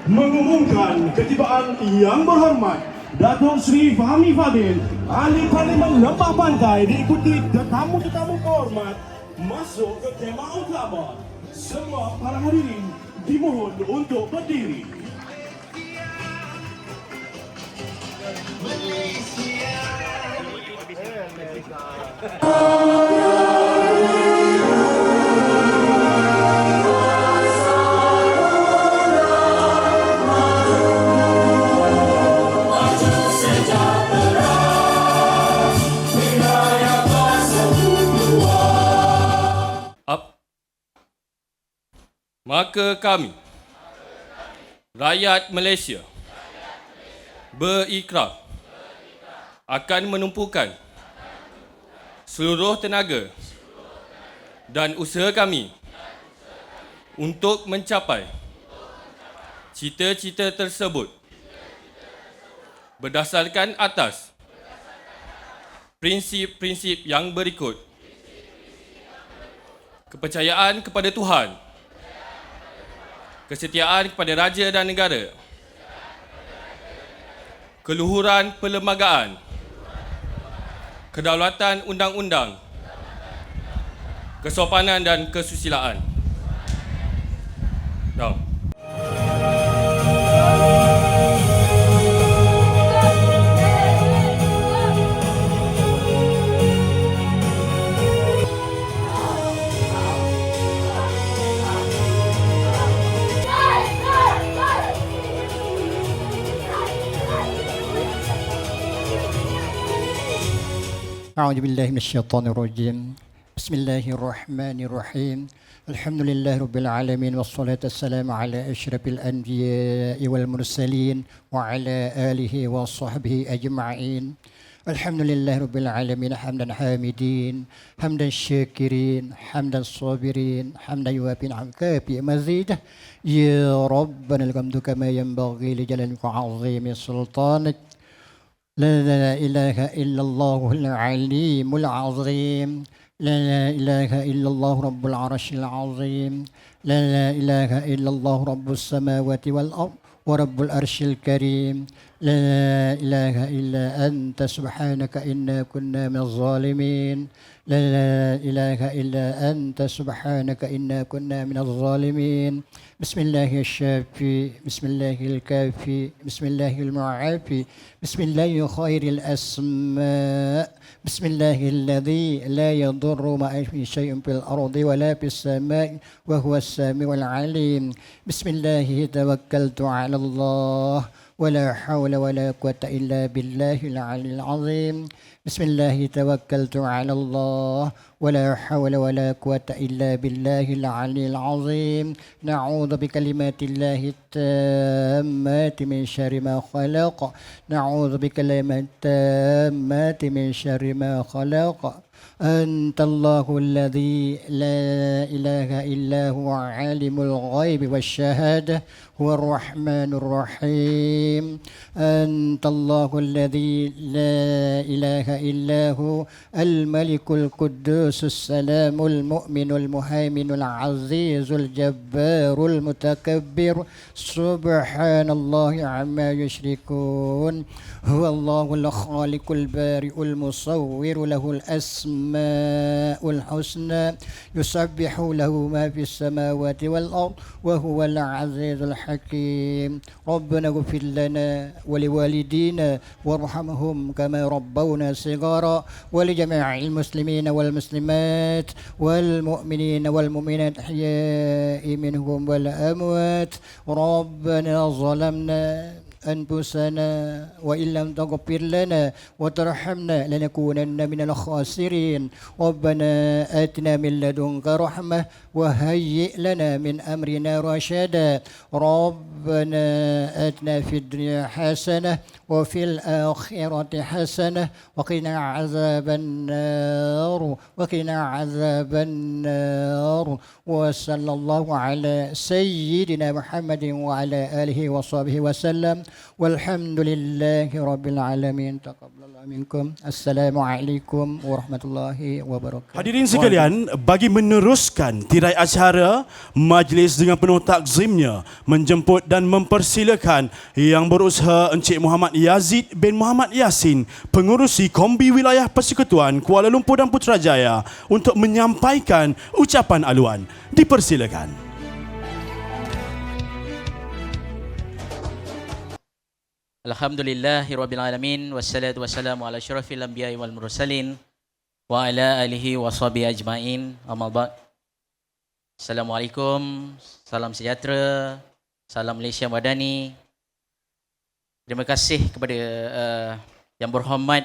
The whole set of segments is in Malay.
mengumumkan ketibaan yang berhormat Datuk Seri Fahmi Fadil, Ahli Parlimen Lembah Pantai, diikuti tetamu-tetamu kehormat masuk ke kemah utama. Semua para hadirin dimohon untuk berdiri. Maka kami, rakyat Malaysia, berikrar akan menumpukan seluruh tenaga dan usaha kami untuk mencapai cita-cita tersebut berdasarkan atas prinsip-prinsip yang berikut: kepercayaan kepada Tuhan, kesetiaan kepada raja dan negara, keluhuran perlembagaan, kedaulatan undang-undang, kesopanan dan kesusilaan. أعوذ بالله من الشيطان الرجيم. بسم الله الرحمن الرحيم. الحمد لله رب العالمين والصلاة والسلام على أشرف الأنبياء والمرسلين وعلى آله وصحبه أجمعين. الحمد لله رب العالمين حمدا حامدين حمدا شاكرين حمدا صابرين حمدا يوافي نعمك في مزيده. يا ربنا الحمد كما ينبغي لجلالك وعظيم سلطانك. لا إله إلا الله العليم العظيم. لا إله إلا الله رب العرش العظيم. لا إله إلا الله رب السماوات والأرض ورب العرش الكريم. لا إله إلا أنت سبحانك إنا كنا من الظالمين. لا إله إلا أنت سبحانك إنا كنا من الظالمين. بسم الله الشافي، بسم الله الكافي، بسم الله المعافي، بسم الله خير الأسماء، بسم الله الذي لا يضر مع شيء في الأرض ولا في السماء وهو السميع العليم. بسم الله توكلت على الله ولا حول ولا قوة إلا بالله العلي العظيم. بسم الله توكلت على الله ولا حول ولا قوة إلا بالله العلي العظيم. نعوذ بكلمات الله التامات من شر ما خلق. نعوذ بكلمات التامات من شر ما خلق. أنت الله الذي لا إله إلا هو عالم الغيب والشهادة هو الرحمن الرحيم. أنت الله الذي لا إله إلا هو الملك القدوس السلام المؤمن المهيمن العزيز الجبار المتكبر سبحان الله عما يشركون. هو الله الخالق البارئ المصور له الأسماء الحسنى يسبح له ما في السماوات والأرض وهو العزيز الحكيم. ربنا اغفر لنا ولوالدينا وارحمهم كما ربونا صغارا ولجميع المسلمين والمسلمات والمؤمنين والمؤمنات الأحياء منهم والأموات. ربنا ظلمنا أنفسنا وإن لم تغفر لنا وترحمنا لنكونن من الخاسرين. ربنا آتنا من لدنك رحمة وهيئ لنا من أمرنا رشدا. ربنا آتنا في الدنيا حسنة وفي الآخرة حسنة وقنا عذاب النار وقنا عذاب النار. وصلى الله على سيدنا محمد وعلى آله وصحبه وسلم. Walhamdulillahi rabbil alamin. Taqabbalallahu minkum. Assalamualaikum warahmatullahi wabarakatuh. Hadirin sekalian, bagi meneruskan tirai acara, majlis dengan penuh takzimnya menjemput dan mempersilakan Yang Berusaha Encik Muhammad Yazid bin Muhammad Yasin, pengurusi Kombi Wilayah Persekutuan Kuala Lumpur dan Putrajaya, untuk menyampaikan ucapan aluan. Dipersilakan. Alhamdulillahirrabbilalamin. Wassalatu wassalamu ala syarafil anbiya'i wal mursalin wa ala alihi wa sahbihi ajma'in. Amma ba'd. Assalamualaikum, salam sejahtera, salam Malaysia Madani. Terima kasih kepada Yang Berhormat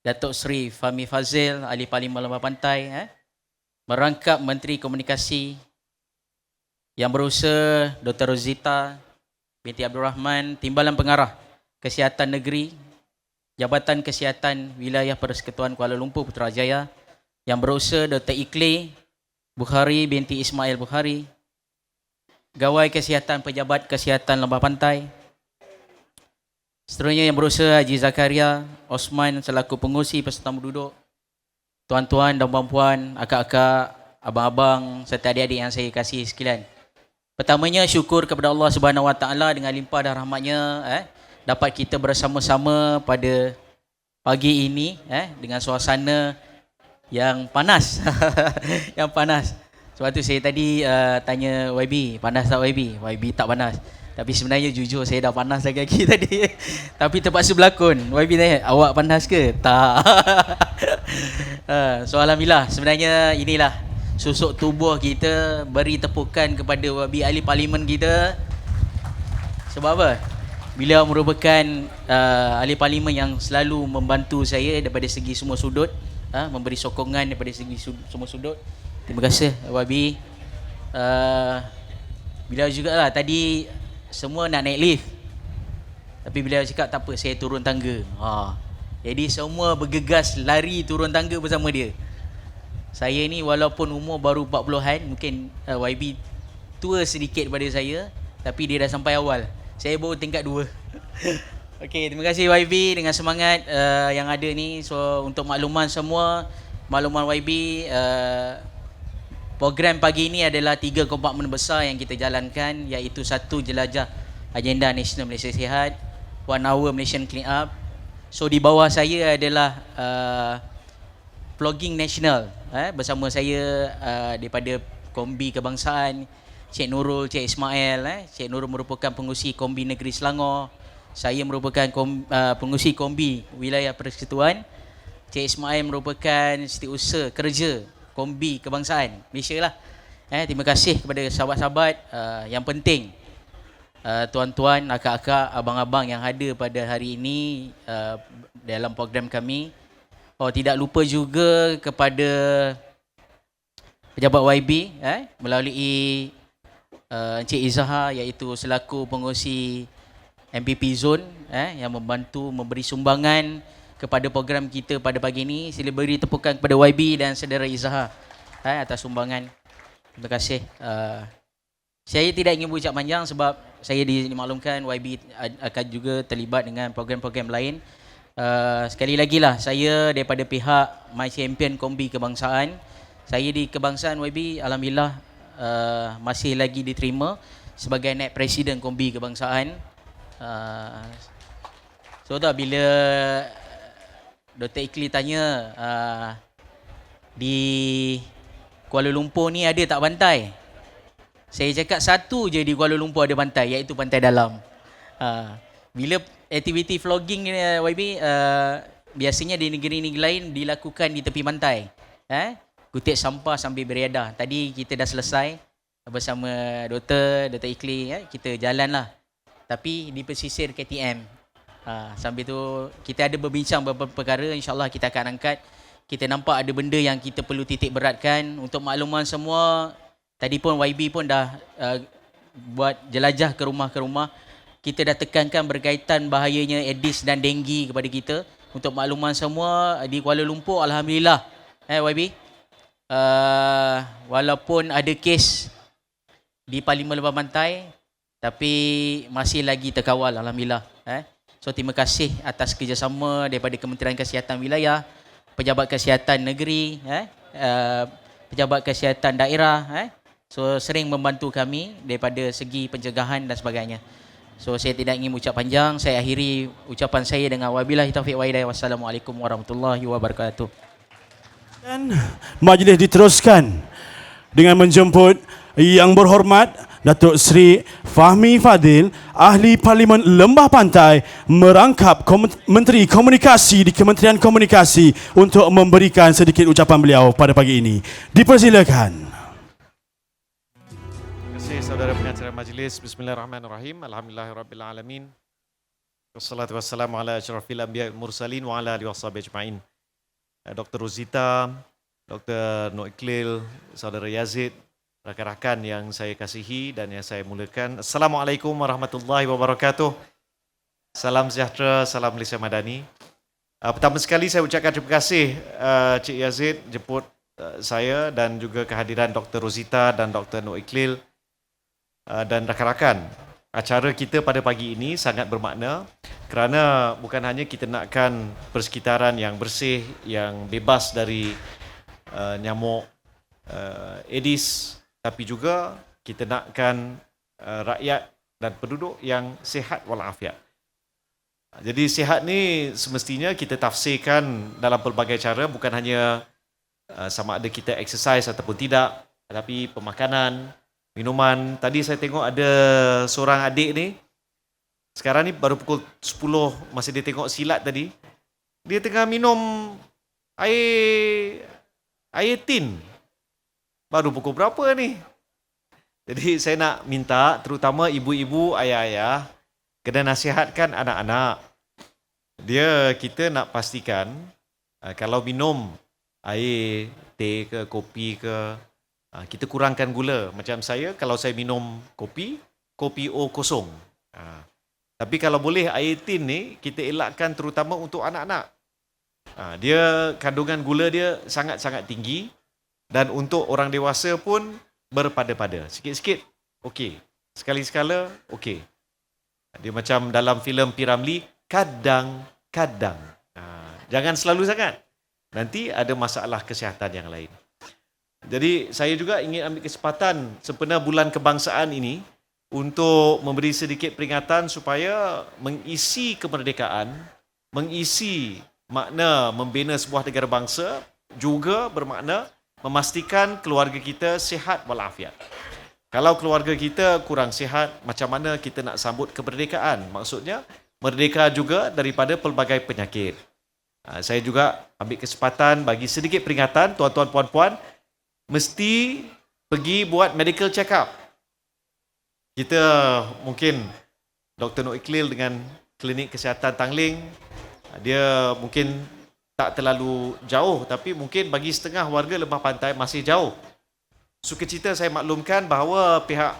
Datuk Seri Fahmi Fadzil, Ahli Parlimen Lembah Pantai, merangkap Menteri Komunikasi, Yang Berusaha Dr. Rozita binti Abdul Rahman, Timbalan Pengarah Kesihatan Negeri, Jabatan Kesihatan Wilayah Persekutuan Kuala Lumpur Putrajaya, Yang Berusaha Dr. Ikli Bukhari binti Ismail Bukhari, Gawai Kesihatan Pejabat Kesihatan Lembah Pantai, seterusnya Yang Berusaha Haji Zakaria Osman selaku pengurusi peserta duduk, tuan-tuan dan puan-puan, akak-akak, abang-abang serta adik-adik yang saya kasih sekalian. Pertamanya syukur kepada Allah Subhanahu Wa Taala dengan limpah dan rahmatnya dapat kita bersama-sama pada pagi ini dengan suasana yang panas. Yang panas. Sebab tu saya tadi tanya YB, panas tak YB? YB tak panas. Tapi sebenarnya jujur saya dah panas lagi tadi. Tapi terpaksa berlakon. YB tanya, awak panas ke? Tak. So alhamdulillah, sebenarnya inilah susuk tubuh kita, beri tepukan kepada YB Ahli Parlimen kita. Sebab apa? Beliau merupakan ahli parlimen yang selalu membantu saya daripada segi semua sudut, memberi sokongan daripada segi semua sudut. Terima kasih YB. Beliau jugalah tadi semua nak naik lift, tapi beliau cakap tak apa, saya turun tangga. Jadi semua bergegas lari turun tangga bersama dia. Saya ni walaupun umur baru 40-an, mungkin YB tua sedikit daripada saya, tapi dia dah sampai awal. Saya baru tingkat 2. Okey, terima kasih YB dengan semangat yang ada ni. So untuk makluman semua, makluman YB, program pagi ini adalah 3 kompartmen besar yang kita jalankan, iaitu 1 jelajah agenda Nasional Malaysia Sihat, 1 hour Malaysian Clean Up. So di bawah saya adalah vlogging nasional bersama saya daripada Kombi Kebangsaan, Cik Nurul, Cik Ismail. Cik Nurul merupakan pengurusi Kombi Negeri Selangor. Saya merupakan pengurusi Kombi Wilayah Persekutuan. Cik Ismail merupakan setiausaha kerja Kombi Kebangsaan Malaysia lah. Terima kasih kepada sahabat-sahabat. Yang penting, tuan-tuan, akak-akak, abang-abang yang ada pada hari ini dalam program kami. Tidak lupa juga kepada pejabat YB melalui Encik Izzahar, iaitu selaku pengurusi MPP Zone yang membantu memberi sumbangan kepada program kita pada pagi ini. Sila beri tepukan kepada YB dan saudara Izzahar atas sumbangan. Terima kasih. Saya tidak ingin berucap panjang sebab saya dimaklumkan YB akan juga terlibat dengan program-program lain. Sekali lagi lah, saya daripada pihak My Champion Kombi Kebangsaan. Saya di Kebangsaan YB, alhamdulillah masih lagi diterima sebagai naib presiden Kombi Kebangsaan. So dah bila Dr. Ikli tanya di Kuala Lumpur ni ada tak pantai, saya cakap satu je di Kuala Lumpur ada pantai, iaitu Pantai Dalam. Bila aktiviti vlogging ni YB, biasanya di negeri-negeri lain dilakukan di tepi pantai, kutip sampah sambil beriadah. Tadi kita dah selesai bersama Dr. Ikli, kita jalan lah, tapi di pesisir KTM. Sambil tu kita ada berbincang beberapa perkara, insyaAllah kita akan angkat. Kita nampak ada benda yang kita perlu titik beratkan. Untuk makluman semua, tadi pun YB pun dah buat jelajah ke rumah. Kita dah tekankan berkaitan bahayanya Aedes dan denggi kepada kita. Untuk makluman semua, di Kuala Lumpur, alhamdulillah YB, walaupun ada kes di Parlimen Lembah Pantai, Tapi masih lagi terkawal, alhamdulillah. So terima kasih atas kerjasama daripada Kementerian Kesihatan Wilayah, Pejabat Kesihatan Negeri, Pejabat Kesihatan Daerah. So sering membantu kami daripada segi pencegahan dan sebagainya. So saya tidak ingin ucap panjang, saya akhiri ucapan saya dengan wabillahi taufiq wa hidayah. Wassalamualaikum warahmatullahi wabarakatuh. Dan majlis diteruskan dengan menjemput Yang Berhormat Datuk Seri Fahmi Fadil, Ahli Parlimen Lembah Pantai, merangkap Menteri Komunikasi di Kementerian Komunikasi untuk memberikan sedikit ucapan beliau pada pagi ini. Dipersilakan. Terima kasih saudara pengacara majlis. Bismillahirrahmanirrahim. Alhamdulillahirabbil wassalatu wassalamu ala asyrafil anbiya'i wal mursalin wa ala alihi washabihi ajma'in. Dr. Rosita, Dr. Nok Iklil, saudara Yazid, rakan-rakan yang saya kasihi dan yang saya muliakan. Assalamualaikum warahmatullahi wabarakatuh. Salam sejahtera, salam Malaysia Madani. Pertama sekali saya ucapkan terima kasih Cik Yazid jemput saya dan juga kehadiran Dr. Rosita dan Dr. Nok Iklil dan rakan-rakan. Acara kita pada pagi ini sangat bermakna kerana bukan hanya kita nakkan persekitaran yang bersih, yang bebas dari nyamuk Aedes, tapi juga kita nakkan rakyat dan penduduk yang sihat walafiat. Jadi sihat ni semestinya kita tafsirkan dalam pelbagai cara, bukan hanya sama ada kita exercise ataupun tidak, tetapi pemakanan, minuman. Tadi saya tengok ada seorang adik ni, sekarang ni baru pukul 10, masa dia tengok silat tadi, dia tengah minum air tin. Baru pukul berapa ni? Jadi saya nak minta terutama ibu-ibu, ayah-ayah kena nasihatkan anak-anak. Kita nak pastikan kalau minum air teh ke kopi ke, kita kurangkan gula. Macam saya, kalau saya minum kopi O kosong. Tapi kalau boleh air tin ni kita elakkan terutama untuk anak-anak. Dia kandungan gula dia sangat-sangat tinggi. Dan untuk orang dewasa pun berpada-pada. Sikit-sikit, okey. Sekali-sekala, okey. Dia macam dalam filem P. Ramlee, kadang-kadang. Jangan selalu sangat. Nanti ada masalah kesihatan yang lain. Jadi saya juga ingin ambil kesempatan sempena bulan kebangsaan ini untuk memberi sedikit peringatan supaya mengisi kemerdekaan, mengisi makna membina sebuah negara bangsa, juga bermakna memastikan keluarga kita sihat walafiat. Kalau keluarga kita kurang sihat, macam mana kita nak sambut kemerdekaan? Maksudnya, merdeka juga daripada pelbagai penyakit. Saya juga ambil kesempatan bagi sedikit peringatan, tuan-tuan, puan-puan, mesti pergi buat medical check-up. Kita mungkin, Dr. Nok Iklil dengan Klinik Kesihatan Tangling, dia mungkin tak terlalu jauh, tapi mungkin bagi setengah warga Lembah Pantai masih jauh. Sukacita saya maklumkan bahawa pihak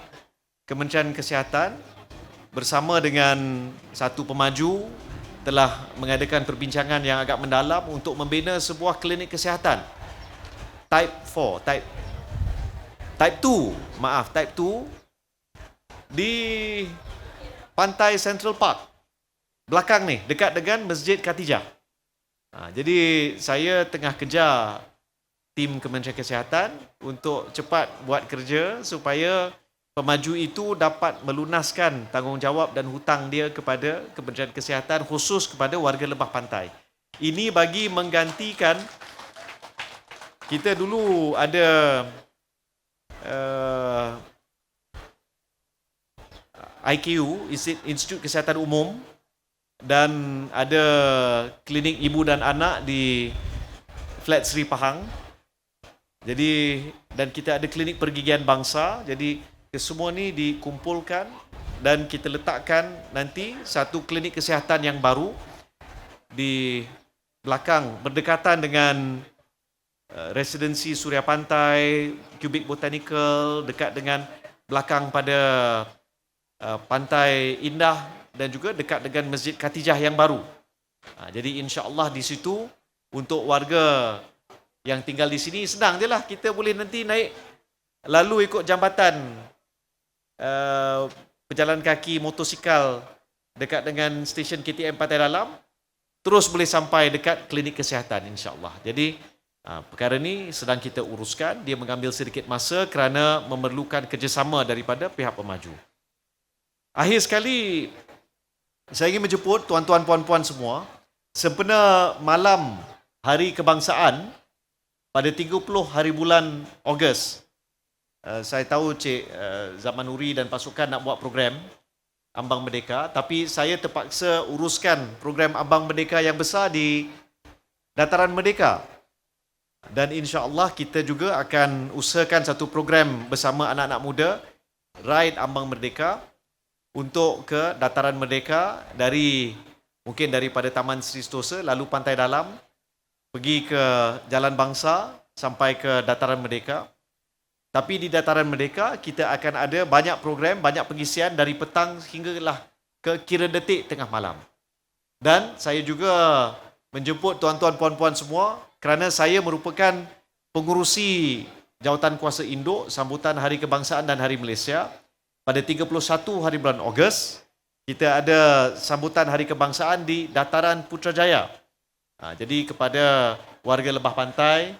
Kementerian Kesihatan bersama dengan satu pemaju telah mengadakan perbincangan yang agak mendalam untuk membina sebuah klinik kesihatan Type 2 di Pantai Central Park belakang ni, dekat dengan Masjid Khatijah. Jadi saya tengah kejar tim Kementerian Kesihatan untuk cepat buat kerja supaya pemaju itu dapat melunaskan tanggungjawab dan hutang dia kepada Kementerian Kesihatan, khusus kepada warga Lembah Pantai. Ini bagi menggantikan, kita dulu ada IKU, Institut Kesihatan Umum, dan ada klinik ibu dan anak di Flat Sri Pahang. Jadi, dan kita ada klinik pergigian bangsa. Jadi kesemua ni dikumpulkan dan kita letakkan nanti satu klinik kesihatan yang baru di belakang, berdekatan dengan residensi Suria Pantai, Cubic Botanical, dekat dengan belakang pada Pantai Indah, dan juga dekat dengan Masjid Khatijah yang baru. Jadi insya-Allah di situ untuk warga yang tinggal di sini senang je lah. Kita boleh nanti naik lalu ikut jambatan pejalan kaki, motosikal dekat dengan stesen KTM Pantai Dalam, terus boleh sampai dekat klinik kesihatan insya-Allah. Jadi perkara ni sedang kita uruskan, dia mengambil sedikit masa kerana memerlukan kerjasama daripada pihak pemaju. Akhir sekali, saya ingin menjemput tuan-tuan puan-puan semua, sempena malam Hari Kebangsaan pada 30 hari bulan Ogos. Saya tahu Cik Zaman Nuri dan pasukan nak buat program Ambang Merdeka, tapi saya terpaksa uruskan program Ambang Merdeka yang besar di Dataran Merdeka. Dan insya-Allah kita juga akan usahakan satu program bersama anak-anak muda, Ride Ambang Merdeka, untuk ke Dataran Merdeka, mungkin daripada Taman Sri Sentosa lalu Pantai Dalam, pergi ke Jalan Bangsa sampai ke Dataran Merdeka. Tapi di Dataran Merdeka kita akan ada banyak program, banyak pengisian dari petang hinggalah ke kira detik tengah malam. Dan saya juga menjemput tuan-tuan puan-puan semua kerana saya merupakan pengurusi Jawatan Kuasa Induk sambutan Hari Kebangsaan dan Hari Malaysia. Pada 31 hari bulan Ogos, kita ada sambutan Hari Kebangsaan di Dataran Putrajaya. Jadi kepada warga Lebah Pantai,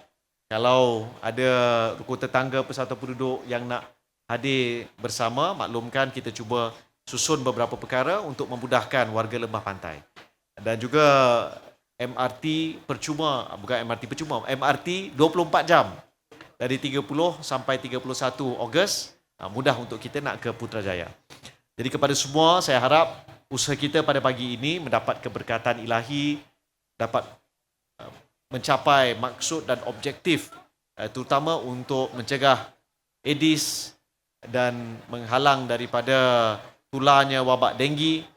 kalau ada rukun tetangga persatuan penduduk yang nak hadir bersama, maklumkan kita cuba susun beberapa perkara untuk memudahkan warga Lembah Pantai. Dan juga MRT percuma, bukan MRT percuma, MRT 24 jam dari 30 sampai 31 Ogos, mudah untuk kita nak ke Putrajaya. Jadi kepada semua, saya harap usaha kita pada pagi ini mendapat keberkatan ilahi, dapat mencapai maksud dan objektif, terutama untuk mencegah Aedes dan menghalang daripada tularnya wabak denggi.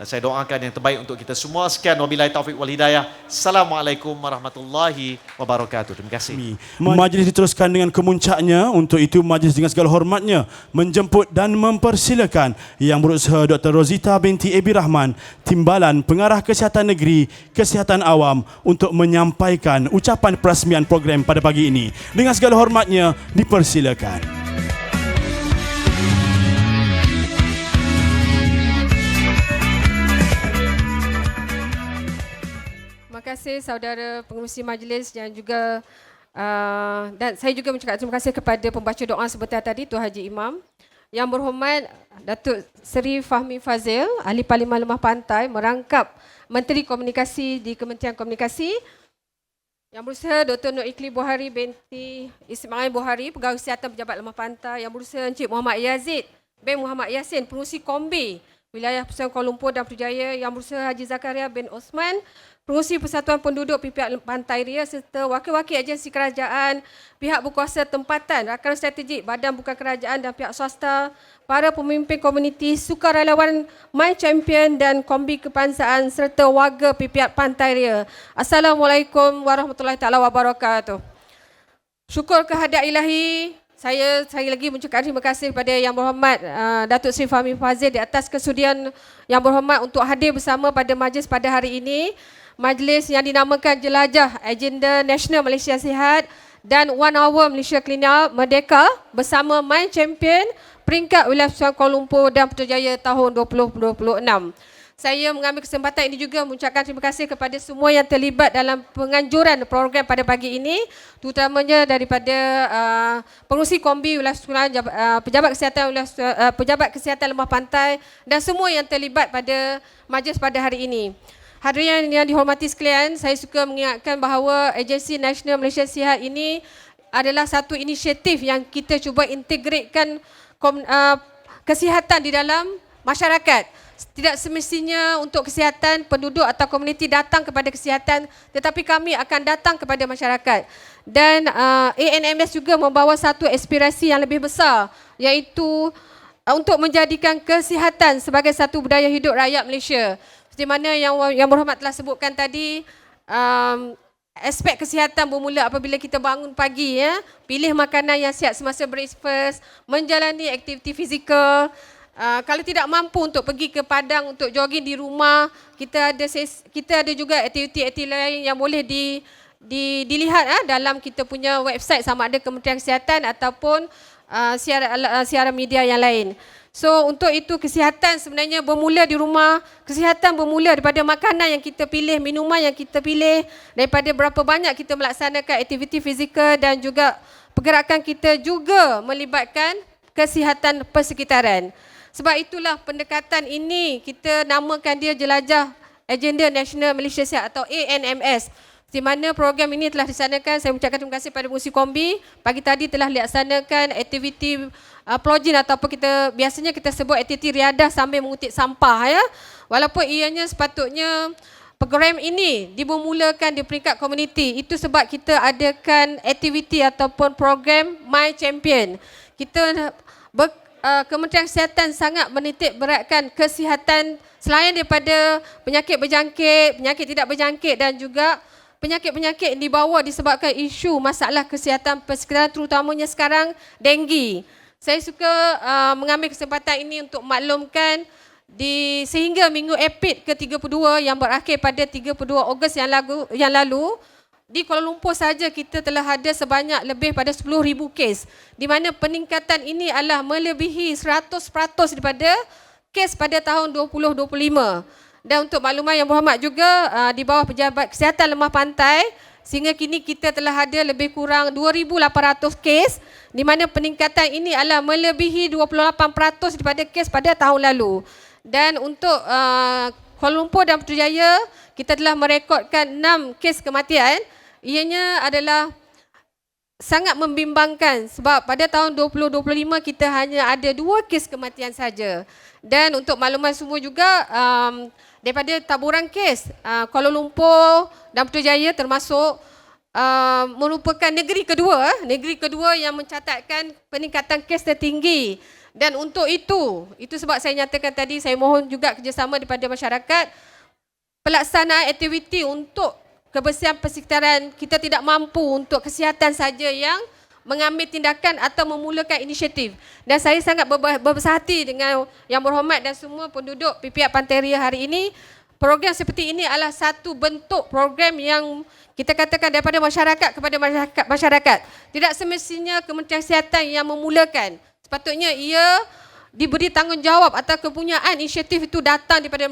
Saya doakan yang terbaik untuk kita semua. Sekian, wabillahi taufik wal hidayah. Assalamualaikum warahmatullahi wabarakatuh. Terima kasih. Majlis diteruskan dengan kemuncaknya. Untuk itu majlis dengan segala hormatnya menjemput dan mempersilakan Yang Berusaha Dr. Rozita binti Ebi Rahman, Timbalan Pengarah Kesihatan Negeri Kesihatan Awam, untuk menyampaikan ucapan perasmian program pada pagi ini. Dengan segala hormatnya dipersilakan. Terima kasih saudara pengerusi majlis dan juga dan saya juga mengucapkan terima kasih kepada pembaca doa sebentar tadi, Tuan Haji Imam. Yang berhormat Datuk Seri Fahmi Fazil, Ahli Parlimen Lembah Pantai, merangkap Menteri Komunikasi di Kementerian Komunikasi. Yang Berusaha Dr. Nur Ikli Buhari binti Ismail Buhari, Pegawai Kesihatan Pejabat Lembah Pantai. Yang Berusaha Encik Muhammad Yazid bin Muhammad Yasin, Pengurusi Kombi Wilayah Pusat Kuala Lumpur dan Putrajaya. Yang Berusaha Haji Zakaria bin Osman, Pengurusi Persatuan Penduduk PPR Pantai Ria, serta wakil-wakil agensi kerajaan, pihak berkuasa tempatan, rakan strategik, badan bukan kerajaan dan pihak swasta, para pemimpin komuniti, sukarelawan My Champion dan kombi kebangsaan serta warga PPR Pantai Ria. Assalamualaikum warahmatullahi taala wabarakatuh. Syukur kehadirat ilahi. Saya lagi mengucapkan terima kasih kepada Yang Berhormat Datuk Seri Fahmi Fazil di atas kesudian Yang Berhormat untuk hadir bersama pada majlis pada hari ini. Majlis yang dinamakan Jelajah Agenda Nasional Malaysia Sihat dan 1 Hour Malaysia Clean Up Merdeka bersama My Champion peringkat wilayah Pusat Kuala Lumpur dan Putrajaya tahun 2026. Saya mengambil kesempatan ini juga mengucapkan terima kasih kepada semua yang terlibat dalam penganjuran program pada pagi ini, terutamanya daripada pengurusi kombi wilayah pejabat kesihatan Lembah Pantai dan semua yang terlibat pada majlis pada hari ini. Hadirin yang dihormati sekalian, saya suka mengingatkan bahawa Agensi Nasional Malaysia Sihat ini adalah satu inisiatif yang kita cuba integratekan kesihatan di dalam masyarakat. Tidak semestinya untuk kesihatan penduduk atau komuniti datang kepada kesihatan, tetapi kami akan datang kepada masyarakat. Dan ANMS juga membawa satu aspirasi yang lebih besar, iaitu untuk menjadikan kesihatan sebagai satu budaya hidup rakyat Malaysia. Seperti mana yang berhormat telah sebutkan tadi, aspek kesihatan bermula apabila kita bangun pagi, ya, pilih makanan yang sihat semasa breakfast, menjalani aktiviti fizikal. Kalau tidak mampu untuk pergi ke padang untuk jogging di rumah, kita ada juga aktiviti-aktiviti lain yang boleh dilihat dalam kita punya website, sama ada Kementerian Kesihatan ataupun siaran media yang lain. So untuk itu kesihatan sebenarnya bermula di rumah, kesihatan bermula daripada makanan yang kita pilih, minuman yang kita pilih, daripada berapa banyak kita melaksanakan aktiviti fizikal dan juga pergerakan kita juga melibatkan kesihatan persekitaran. Sebab itulah pendekatan ini kita namakan dia Jelajah Agenda Nasional Malaysia Sihat atau ANMS. Di mana program ini telah disanakan, saya mengucapkan terima kasih pada Musi Kombi. Pagi tadi telah dilaksanakan aktiviti plogin ataupun biasanya kita sebut aktiviti riadah sambil mengutip sampah ya. Walaupun ianya sepatutnya program ini dimulakan di peringkat komuniti. Itu sebab kita adakan aktiviti ataupun program My Champion. Kementerian Kesihatan sangat menitik beratkan kesihatan selain daripada penyakit berjangkit, penyakit tidak berjangkit dan juga penyakit-penyakit yang dibawa disebabkan isu masalah kesihatan persekitaran terutamanya sekarang denggi. Saya suka mengambil kesempatan ini untuk maklumkan sehingga minggu EPID ke-32 yang berakhir pada 32 Ogos yang lalu di Kuala Lumpur saja kita telah ada sebanyak lebih pada 10,000 kes di mana peningkatan ini adalah melebihi 100% daripada kes pada tahun 2025. Dan untuk makluman yang berhormat juga di bawah Pejabat Kesihatan Lemah Pantai sehingga kini kita telah ada lebih kurang 2,800 kes di mana peningkatan ini adalah melebihi 28% daripada kes pada tahun lalu. Dan untuk Kuala Lumpur dan Putrajaya kita telah merekodkan 6 kes kematian. Ianya adalah sangat membimbangkan sebab pada tahun 2025 kita hanya ada 2 kes kematian saja. Dan untuk makluman semua juga daripada taburan kes Kuala Lumpur dan Putrajaya termasuk merupakan negeri kedua yang mencatatkan peningkatan kes tertinggi. Dan untuk itu sebab saya nyatakan tadi saya mohon juga kerjasama daripada masyarakat pelaksanaan aktiviti untuk kebersihan persekitaran. Kita tidak mampu untuk kesihatan saja yang mengambil tindakan atau memulakan inisiatif. Dan saya sangat berbesar hati dengan yang berhormat dan semua penduduk PPR Pantai Ria hari ini. Program seperti ini adalah satu bentuk program yang kita katakan daripada masyarakat kepada masyarakat. Tidak semestinya Kementerian Kesihatan yang memulakan. Sepatutnya ia diberi tanggungjawab atau kepunyaan inisiatif itu datang daripada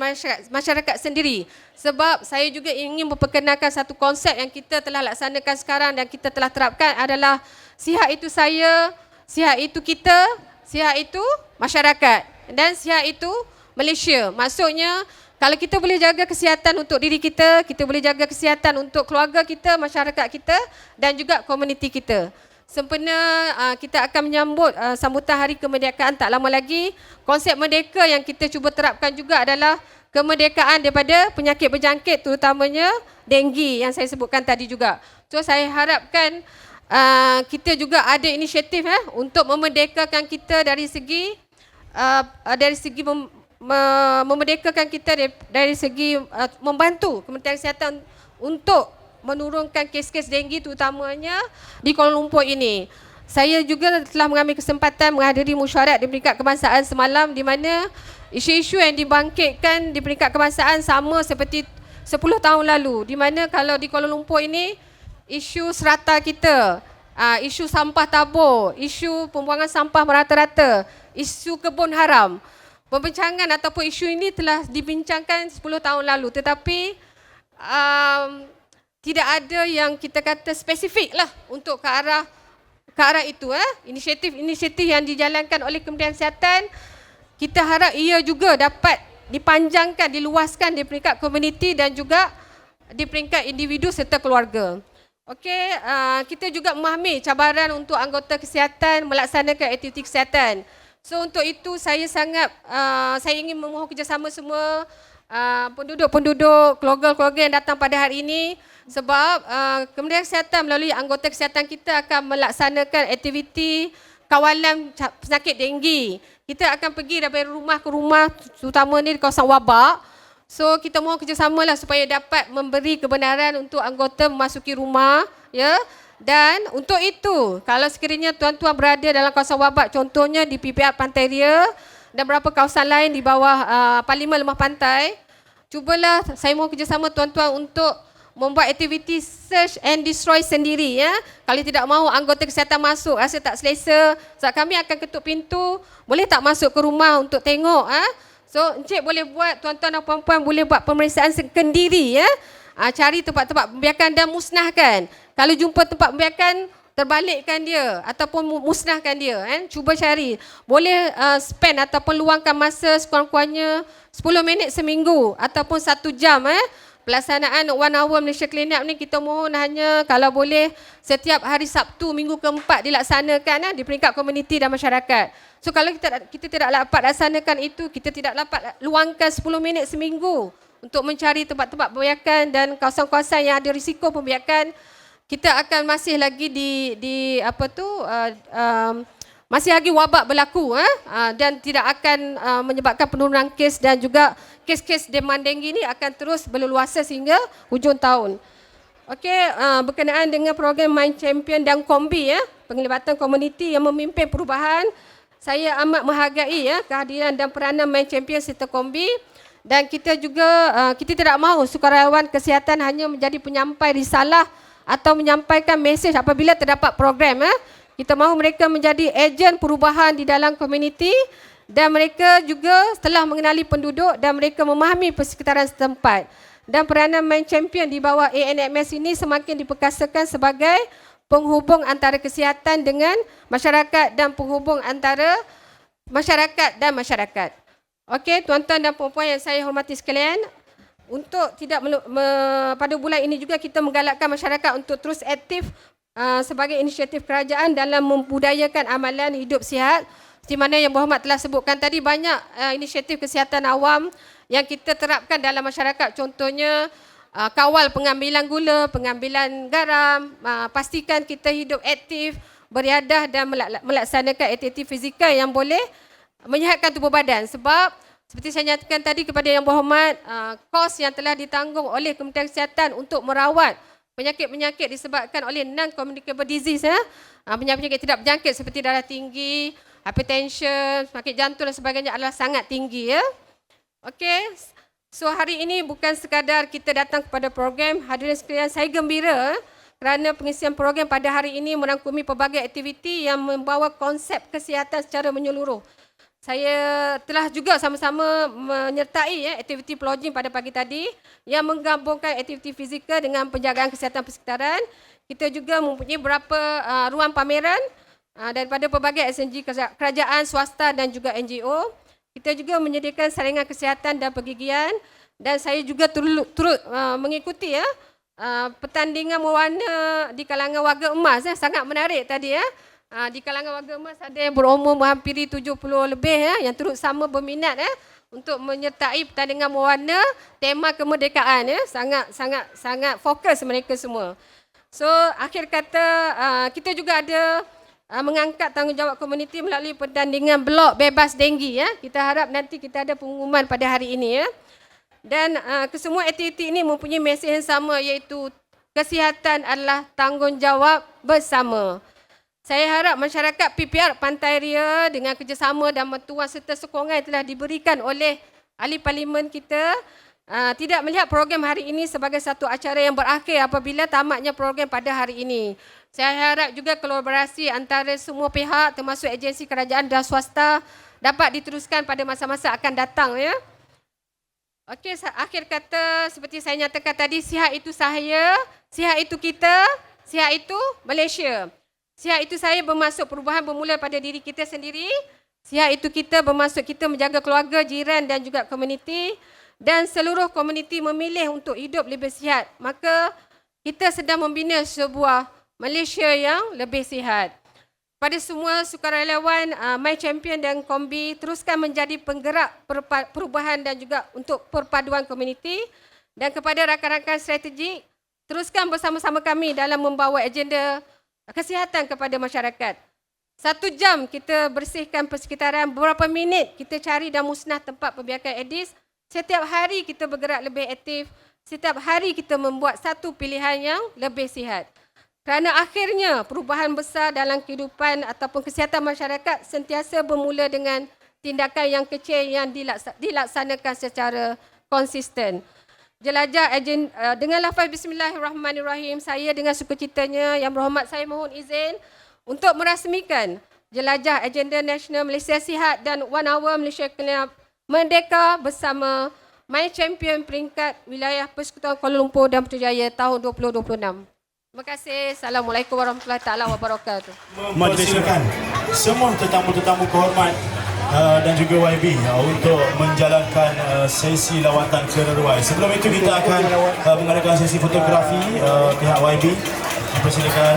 masyarakat sendiri. Sebab saya juga ingin memperkenalkan satu konsep yang kita telah laksanakan sekarang dan kita telah terapkan adalah sihat itu saya, sihat itu kita, sihat itu masyarakat dan sihat itu Malaysia. Maksudnya kalau kita boleh jaga kesihatan untuk diri kita, kita boleh jaga kesihatan untuk keluarga kita, masyarakat kita dan juga komuniti kita. Sempena kita akan menyambut sambutan Hari Kemerdekaan tak lama lagi. Konsep merdeka yang kita cuba terapkan juga adalah kemerdekaan daripada penyakit berjangkit terutamanya denggi yang saya sebutkan tadi juga. So saya harapkan kita juga ada inisiatif untuk memerdekakan kita dari segi memerdekakan kita dari segi membantu Kementerian Kesihatan untuk menurunkan kes-kes denggi terutamanya di Kuala Lumpur ini. Saya juga telah mengambil kesempatan menghadiri mesyuarat di peringkat kebangsaan semalam di mana isu-isu yang dibangkitkan di peringkat kebangsaan sama seperti 10 tahun lalu. Di mana kalau di Kuala Lumpur ini isu serata kita, isu sampah tabur, isu pembuangan sampah merata-rata, isu kebun haram. Pembincangan ataupun isu ini telah dibincangkan 10 tahun lalu tetapi tidak ada yang kita kata spesifik lah untuk ke arah itu. Inisiatif yang dijalankan oleh Kementerian Kesihatan, kita harap ia juga dapat dipanjangkan, diluaskan di peringkat komuniti dan juga di peringkat individu serta keluarga. Okey, kita juga memahami cabaran untuk anggota kesihatan melaksanakan aktiviti kesihatan. So untuk itu saya ingin memohon kerjasama semua penduduk-penduduk, keluarga-keluarga yang datang pada hari ini sebab Kementerian Kesihatan melalui anggota kesihatan kita akan melaksanakan aktiviti kawalan penyakit denggi. Kita akan pergi daripada rumah ke rumah terutama ni di kawasan Wabak. So kita mohon kerjasamalah supaya dapat memberi kebenaran untuk anggota memasuki rumah ya. Dan untuk itu kalau sekiranya tuan-tuan berada dalam kawasan Wabak contohnya di PPR Pantai Ria dan beberapa kawasan lain di bawah Parlimen Lemah Pantai, cubalah saya mohon kerjasama tuan-tuan untuk membuat aktiviti search and destroy sendiri ya. Kalau tidak mahu anggota kesihatan masuk, rasa tak selesa, kami akan ketuk pintu, boleh tak masuk ke rumah untuk tengok So encik boleh buat, tuan-tuan dan puan-puan boleh buat pemeriksaan sendiri ya. Cari tempat-tempat pembiakan dan musnahkan. Kalau jumpa tempat pembiakan, terbalikkan dia ataupun musnahkan dia Cuba cari. Boleh spend ataupun luangkan masa sekurang-kurangnya 10 minit seminggu ataupun 1 jam Pelaksanaan One Hour Malaysia Clean Up ni kita mohon hanya kalau boleh setiap hari Sabtu minggu keempat dilaksanakan di peringkat komuniti dan masyarakat. So kalau kita tidak dapat laksanakan itu, kita tidak dapat luangkan 10 minit seminggu untuk mencari tempat-tempat pembiakan dan kawasan-kawasan yang ada risiko pembiakan, kita akan masih lagi masih lagi wabak berlaku dan tidak akan menyebabkan penurunan kes dan juga kes-kes demam denggi ini akan terus berleluasa sehingga hujung tahun. Okey, berkenaan dengan program Mind Champion dan Kombi penglibatan komuniti yang memimpin perubahan, saya amat menghargai kehadiran dan peranan Mind Champion serta Kombi, dan kita juga kita tidak mahu sukarelawan kesihatan hanya menjadi penyampai risalah atau menyampaikan mesej apabila terdapat program Kita mahu mereka menjadi ejen perubahan di dalam komuniti dan mereka juga telah mengenali penduduk dan mereka memahami persekitaran setempat. Dan peranan Mind Champion di bawah ANMS ini semakin diperkasakan sebagai penghubung antara kesihatan dengan masyarakat dan penghubung antara masyarakat dan masyarakat. Okey, tuan-tuan dan puan-puan yang saya hormati sekalian, untuk tidak pada bulan ini juga kita menggalakkan masyarakat untuk terus aktif sebagai inisiatif kerajaan dalam membudayakan amalan hidup sihat. Di mana Yang Berhormat telah sebutkan tadi, banyak inisiatif kesihatan awam yang kita terapkan dalam masyarakat. Contohnya kawal pengambilan gula, pengambilan garam, pastikan kita hidup aktif, beriadah dan melaksanakan aktiviti fizikal yang boleh menyihatkan tubuh badan. Sebab seperti saya nyatakan tadi kepada Yang Berhormat, kos yang telah ditanggung oleh Kementerian Kesihatan untuk merawat penyakit-penyakit disebabkan oleh non-communicable disease, penyakit-penyakit tidak berjangkit seperti darah tinggi, hypertension, penyakit jantung dan sebagainya adalah sangat tinggi. Okey, so hari ini bukan sekadar kita datang kepada program. Hadirin sekalian, saya gembira kerana pengisian program pada hari ini merangkumi pelbagai aktiviti yang membawa konsep kesihatan secara menyeluruh. Saya telah juga sama-sama menyertai aktiviti ploging pada pagi tadi yang menggabungkan aktiviti fizikal dengan penjagaan kesihatan persekitaran. Kita juga mempunyai beberapa ruang pameran daripada pelbagai SNG kerajaan, swasta dan juga NGO. Kita juga menyediakan saringan kesihatan dan pergigian, dan saya juga turut mengikuti pertandingan mewarna di kalangan warga emas. Sangat menarik tadi. Di kalangan warga emas ada yang berumur menghampiri 70 lebih yang turut sama berminat untuk menyertai pertandingan mewarna tema kemerdekaan. Sangat fokus mereka semua. So akhir kata kita juga ada mengangkat tanggungjawab komuniti melalui pertandingan blok bebas denggi. Kita harap nanti kita ada pengumuman pada hari ini. Dan kesemua aktiviti ini mempunyai mesej yang sama, iaitu kesihatan adalah tanggungjawab bersama. Saya harap masyarakat PPR Pantai Ria dengan kerjasama dan bantuan serta sokongan yang telah diberikan oleh ahli parlimen kita tidak melihat program hari ini sebagai satu acara yang berakhir apabila tamatnya program pada hari ini. Saya harap juga kolaborasi antara semua pihak termasuk agensi kerajaan dan swasta dapat diteruskan pada masa-masa akan datang. Okey, akhir kata seperti saya nyatakan tadi, sihat itu saya, sihat itu kita, sihat itu Malaysia. Sihat itu saya bermaksud perubahan bermula pada diri kita sendiri. Sihat itu kita bermaksud kita menjaga keluarga, jiran dan juga komuniti. Dan seluruh komuniti memilih untuk hidup lebih sihat. Maka kita sedang membina sebuah Malaysia yang lebih sihat. Pada semua sukarelawan My Champion dan Kombi, teruskan menjadi penggerak perubahan dan juga untuk perpaduan komuniti. Dan kepada rakan-rakan strategik, teruskan bersama-sama kami dalam membawa agenda kesihatan kepada masyarakat. 1 jam kita bersihkan persekitaran, beberapa minit kita cari dan musnah tempat pembiakan Aedes. Setiap hari kita bergerak lebih aktif, setiap hari kita membuat satu pilihan yang lebih sihat. Kerana akhirnya perubahan besar dalam kehidupan ataupun kesihatan masyarakat sentiasa bermula dengan tindakan yang kecil yang dilaksanakan secara konsisten. jelajah dengan lafaz Bismillahirrahmanirrahim, saya dengan sukacitanya Yang Berhormat saya mohon izin untuk merasmikan jelajah agenda nasional Malaysia Sihat dan One Hour Malaysia Kena Merdeka bersama My Champion peringkat wilayah Persekutuan Kuala Lumpur dan Putrajaya tahun 2026. Terima kasih. Assalamualaikum warahmatullahi taala wabarakatuh. Mempersilakan semua tetamu-tetamu kehormat dan juga YB untuk menjalankan sesi lawatan ke Reruai. Sebelum itu kita akan mengadakan sesi fotografi pihak YB. Dipersilakan.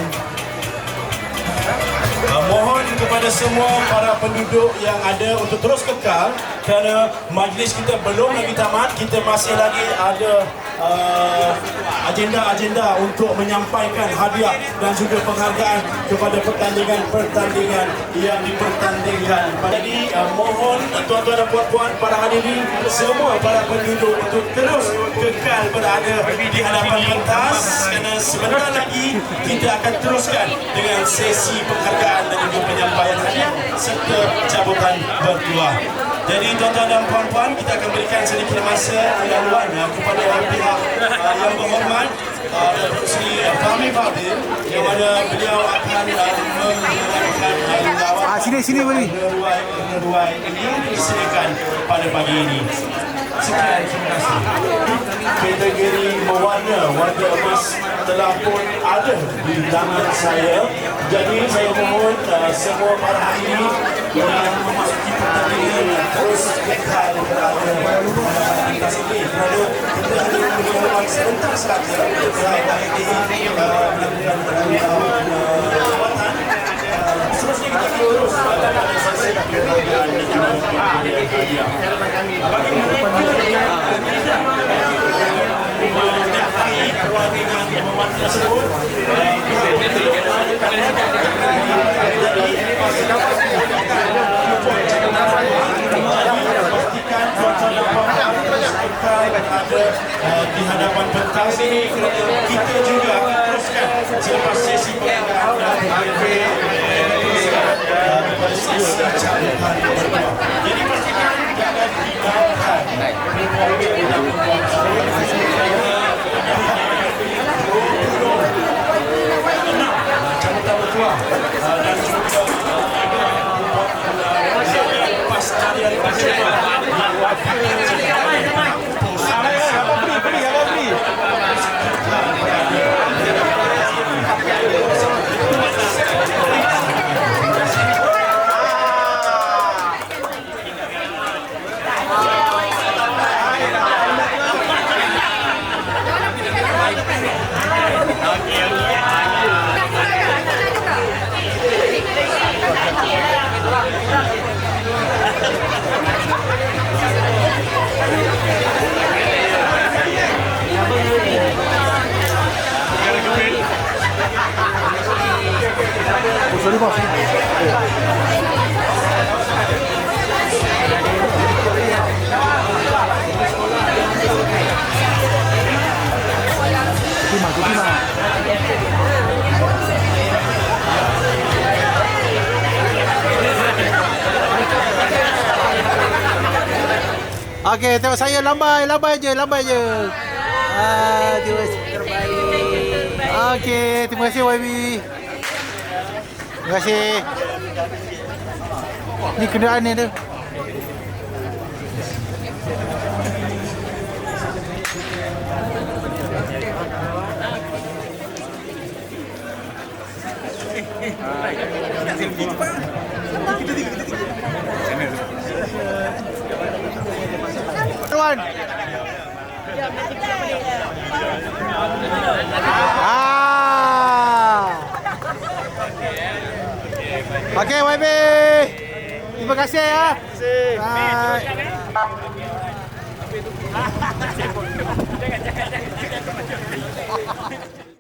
Mohon kepada semua para penduduk yang ada untuk terus kekal kerana majlis kita belum lagi tamat. Kita masih lagi ada agenda-agenda untuk menyampaikan hadiah dan juga penghargaan kepada pertandingan yang dipertandingkan. Jadi mohon tuan-tuan dan puan-puan, para hadirin, semua para penduduk untuk terus kekal berada di hadapan pentas kerana sebentar lagi kita akan teruskan dengan sesi penghargaan dan juga penyampaian hadiah serta cabutan bertuah. Jadi tuan-tuan dan puan-puan, kita akan berikan sedikit masa laluan kepada pihak yang berhormat Datuk Seri Fahmi Fadil, yang mana beliau akan menjalankan lawatan sini boleh. Reruai ini disediakan pada pagi ini. Sekian, terima kasih. Kategori warna emas telah pun ada di tangan saya. Jadi saya mohon semua para hadirin yang memasuki pertandingan terus kekal berada di atas ini. Kerana kita hanya memberikan sebentar sahaja terhadap ini melakukan lawatan. Seterusnya kita terus pada sesi penghargaan dan juga hadiah. Bagi mereka menyertai perwalian pemain tersebut, di hadapan pentas ini kerana kita juga teruskan selepas sesi penghargaan dan sesi cabutan bertuah. Jadi pastikan jangan tinggalkan cabutan bertuah dan juga pas tarian bertuah. Sorry bos. Okey, tengok saya lambai je. Terima kasih terbaik. Okey, terima kasih YB. Terima kasih. Ni kenderaan ni tu. Tuan. Okey YB. Terima kasih ya. Terima kasih. Bye.